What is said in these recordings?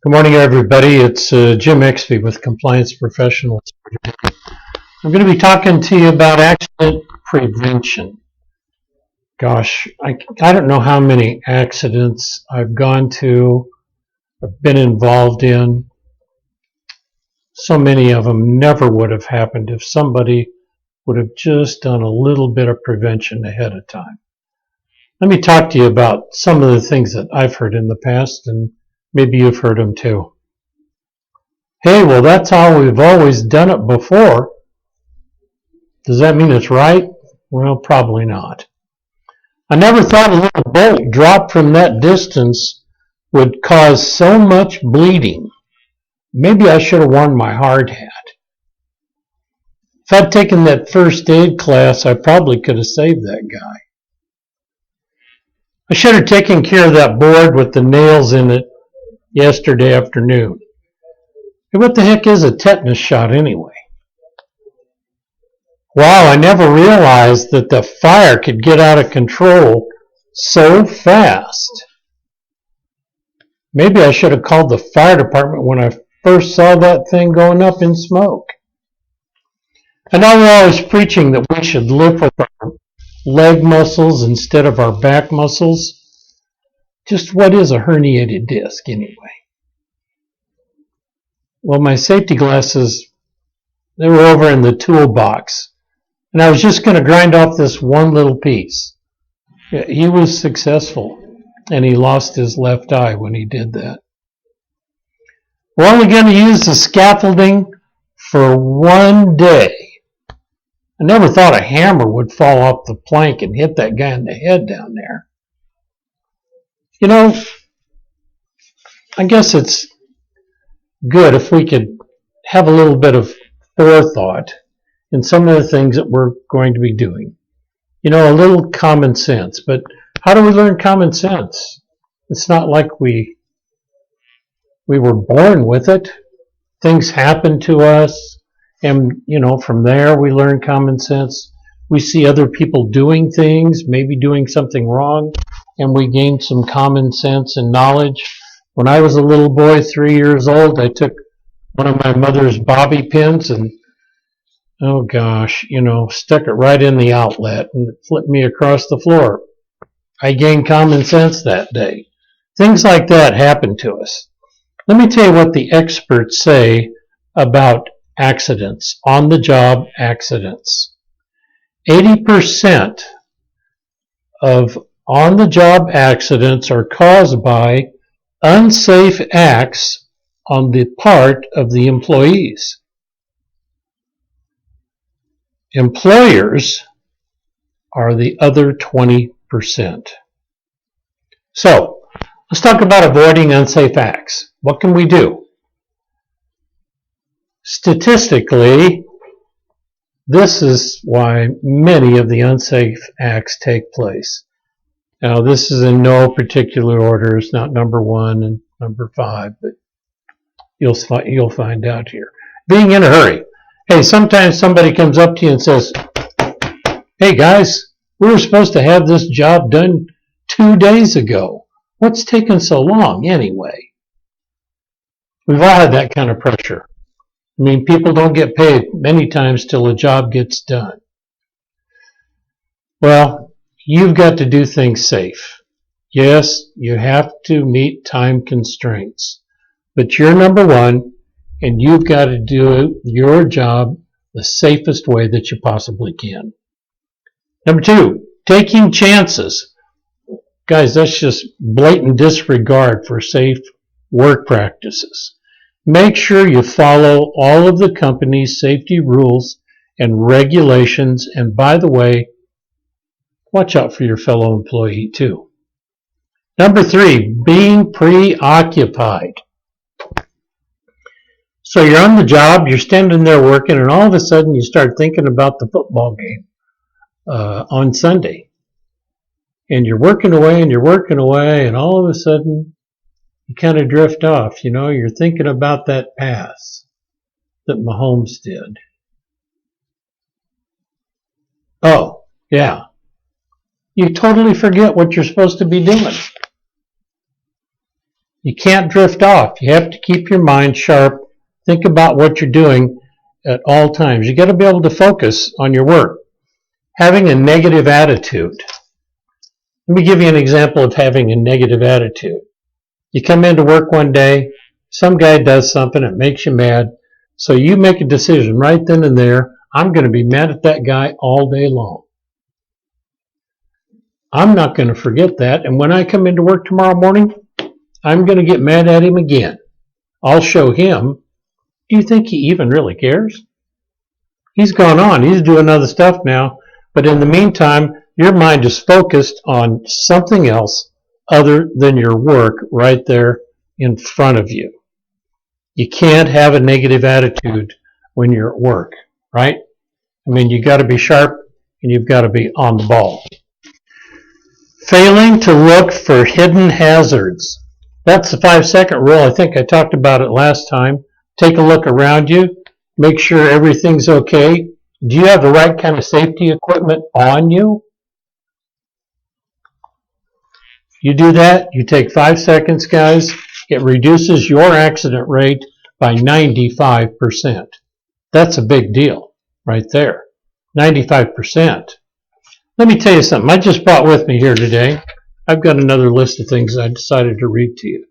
Good morning, everybody. It's Jim Exby with Compliance Professionals. I'm going to be talking to you about accident prevention. Gosh, I don't know how many accidents I've gone to, I've been involved in. So many of them never would have happened if somebody would have just done a little bit of prevention ahead of time. Let me talk to you about some of the things that I've heard in the past, and maybe you've heard them too. Hey, well, that's how we've always done it before. Does that mean it's right? Well, probably not. I never thought a little bolt dropped from that distance would cause so much bleeding. Maybe I should have worn my hard hat. If I'd taken that first aid class, I probably could have saved that guy. I should have taken care of that board with the nails in it yesterday afternoon. Hey, what the heck is a tetanus shot anyway? Wow, I never realized that the fire could get out of control so fast. Maybe I should have called the fire department when I first saw that thing going up in smoke. I know we're always preaching that we should lift with our leg muscles instead of our back muscles. Just what is a herniated disc anyway? Well, my safety glasses, they were over in the toolbox. And I was just going to grind off this one little piece. He was successful, and he lost his left eye when he did that. We're only going to use the scaffolding for one day. I never thought a hammer would fall off the plank and hit that guy in the head down there. You know, I guess it's good if we could have a little bit of forethought in some of the things that we're going to be doing. You know, a little common sense. But how do we learn common sense? It's not like we were born with it. Things happen to us, and, you know, from there we learn common sense. We see other people doing things, maybe doing something wrong, and we gain some common sense and knowledge. When I was a little boy, 3 years old, I took one of my mother's bobby pins and oh gosh, you know, stuck it right in the outlet and it flipped me across the floor. I gained common sense that day. Things like that happen to us. Let me tell you what the experts say about accidents, on-the-job accidents. 80% of on-the-job accidents are caused by unsafe acts on the part of the employees. Employers are the other 20%. So, let's talk about avoiding unsafe acts. What can we do? Statistically, this is why many of the unsafe acts take place. Now, this is in no particular order. It's not number 1 and number 5, but you'll find out here. Being in a hurry. Hey, sometimes somebody comes up to you and says, hey guys, we were supposed to have this job done 2 days ago. What's taking so long anyway? We've all had that kind of pressure. I mean, people don't get paid many times till a job gets done. Well, you've got to do things safe. Yes, you have to meet time constraints, but you're number 1. And you've got to do your job the safest way that you possibly can. Number 2, taking chances. Guys, that's just blatant disregard for safe work practices. Make sure you follow all of the company's safety rules and regulations. And by the way, watch out for your fellow employee too. Number 3, being preoccupied. So you're on the job, you're standing there working, and all of a sudden you start thinking about the football game on Sunday. And you're working away, and all of a sudden you kind of drift off. You know, you're thinking about that pass that Mahomes did. Oh, yeah. You totally forget what you're supposed to be doing. You can't drift off. You have to keep your mind sharp. Think about what you're doing at all times. You got to be able to focus on your work. Having a negative attitude. Let me give you an example of having a negative attitude. You come into work one day, some guy does something, it makes you mad, so you make a decision right then and there, I'm going to be mad at that guy all day long. I'm not going to forget that, and when I come into work tomorrow morning, I'm going to get mad at him again. I'll show him. Do you think he even really cares? He's gone on. He's doing other stuff now. But in the meantime, your mind is focused on something else other than your work right there in front of you. You can't have a negative attitude when you're at work, right? I mean, you got to be sharp and you've got to be on the ball. Failing to look for hidden hazards. That's the 5-second rule. I think I talked about it last time. Take a look around you. Make sure everything's okay. Do you have the right kind of safety equipment on you? You do that, you take 5 seconds, guys. It reduces your accident rate by 95%. That's a big deal right there. 95%. Let me tell you something I just brought with me here today. I've got another list of things I decided to read to you.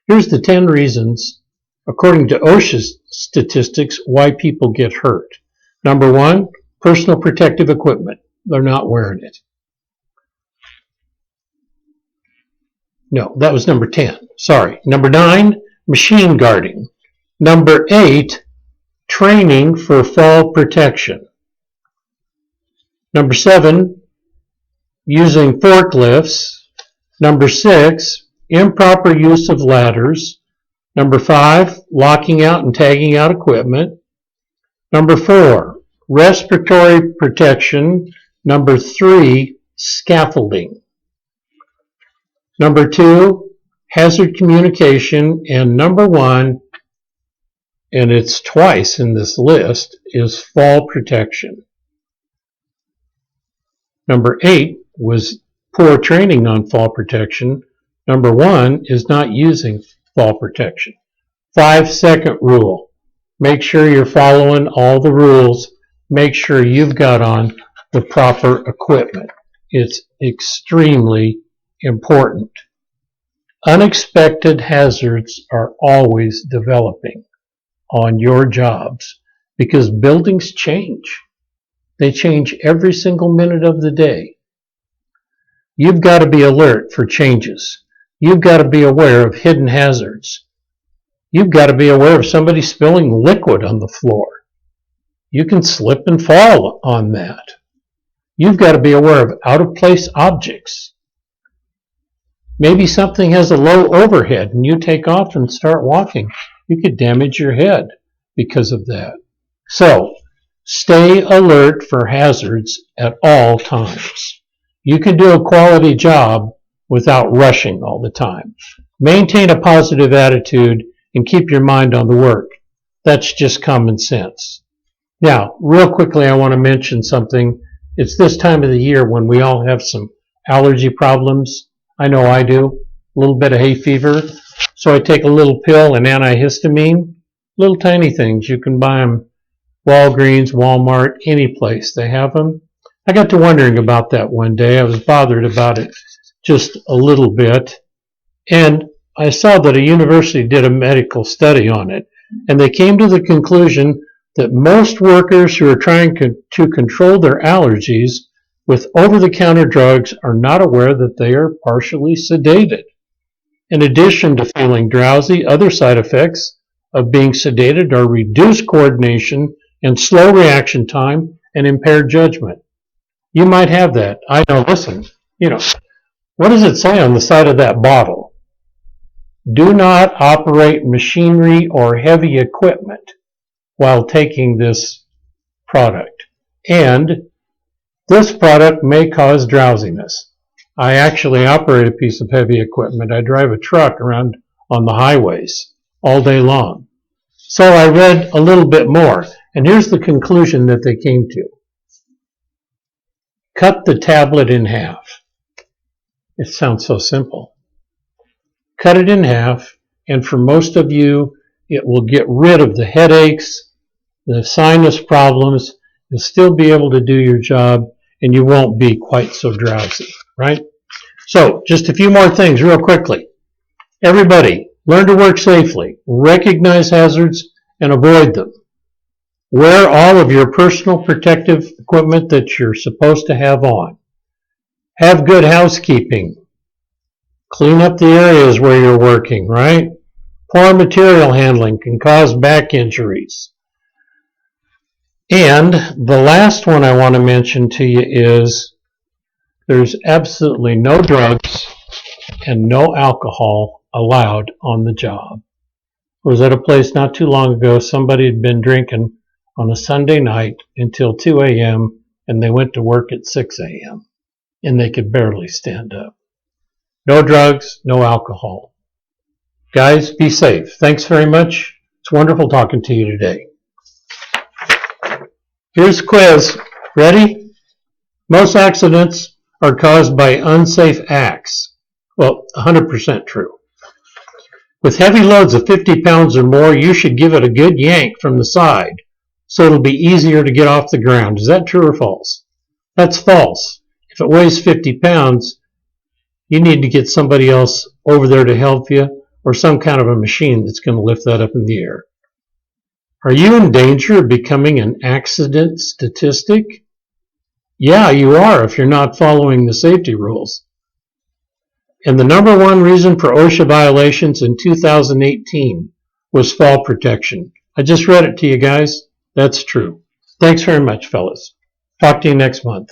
Here's the 10 reasons, according to OSHA's statistics, why people get hurt. Number 1, personal protective equipment. They're not wearing it. No, that was number 10. Sorry. Number 9, machine guarding. Number 8, training for fall protection. Number 7, using forklifts. Number 6, improper use of ladders. Number 5, locking out and tagging out equipment. Number 4, respiratory protection. Number 3, scaffolding. Number 2, hazard communication. And number 1, and it's twice in this list, is fall protection. Number 8 was poor training on fall protection. Number 1 is not using fall protection. 5-second rule. Make sure you're following all the rules. Make sure you've got on the proper equipment. It's extremely important. Unexpected hazards are always developing on your jobs because buildings change. They change every single minute of the day. You've got to be alert for changes. You've got to be aware of hidden hazards. You've got to be aware of somebody spilling liquid on the floor. You can slip and fall on that. You've got to be aware of out-of-place objects. Maybe something has a low overhead and you take off and start walking. You could damage your head because of that. So, stay alert for hazards at all times. You can do a quality job without rushing all the time. Maintain a positive attitude and keep your mind on the work. That's just common sense. Now, real quickly, I want to mention something. It's this time of the year when we all have some allergy problems. I know I do. A little bit of hay fever. So I take a little pill, an antihistamine. Little tiny things. You can buy them Walgreens, Walmart, any place. They have them. I got to wondering about that one day. I was bothered about it just a little bit. And I saw that a university did a medical study on it. And they came to the conclusion that most workers who are trying to control their allergies with over-the-counter drugs are not aware that they are partially sedated. In addition to feeling drowsy, other side effects of being sedated are reduced coordination and slow reaction time and impaired judgment. You might have that. I know, listen, what does it say on the side of that bottle? Do not operate machinery or heavy equipment while taking this product. And this product may cause drowsiness. I actually operate a piece of heavy equipment. I drive a truck around on the highways all day long. So I read a little bit more, and here's the conclusion that they came to. Cut the tablet in half. It sounds so simple. cut it in half, and for most of you, it will get rid of the headaches, the sinus problems. You'll still be able to do your job, and you won't be quite so drowsy, right? So, just a few more things real quickly. Everybody, learn to work safely, recognize hazards, and avoid them. Wear all of your personal protective equipment that you're supposed to have on. Have good housekeeping. Clean up the areas where you're working, right? Poor material handling can cause back injuries. And the last one I want to mention to you is there's absolutely no drugs and no alcohol allowed on the job. I was at a place not too long ago, somebody had been drinking on a Sunday night until 2 a.m. and they went to work at 6 a.m. and they could barely stand up. No drugs, no alcohol. Guys, be safe. Thanks very much. It's wonderful talking to you today. Here's a quiz. Ready? Most accidents are caused by unsafe acts. Well, 100% true. With heavy loads of 50 pounds or more, you should give it a good yank from the side so it'll be easier to get off the ground. Is that true or false? That's false. If it weighs 50 pounds, you need to get somebody else over there to help you, or some kind of a machine that's going to lift that up in the air. Are you in danger of becoming an accident statistic? Yeah, you are if you're not following the safety rules. And the number one reason for OSHA violations in 2018 was fall protection. I just read it to you guys. That's true. Thanks very much, fellas. Talk to you next month.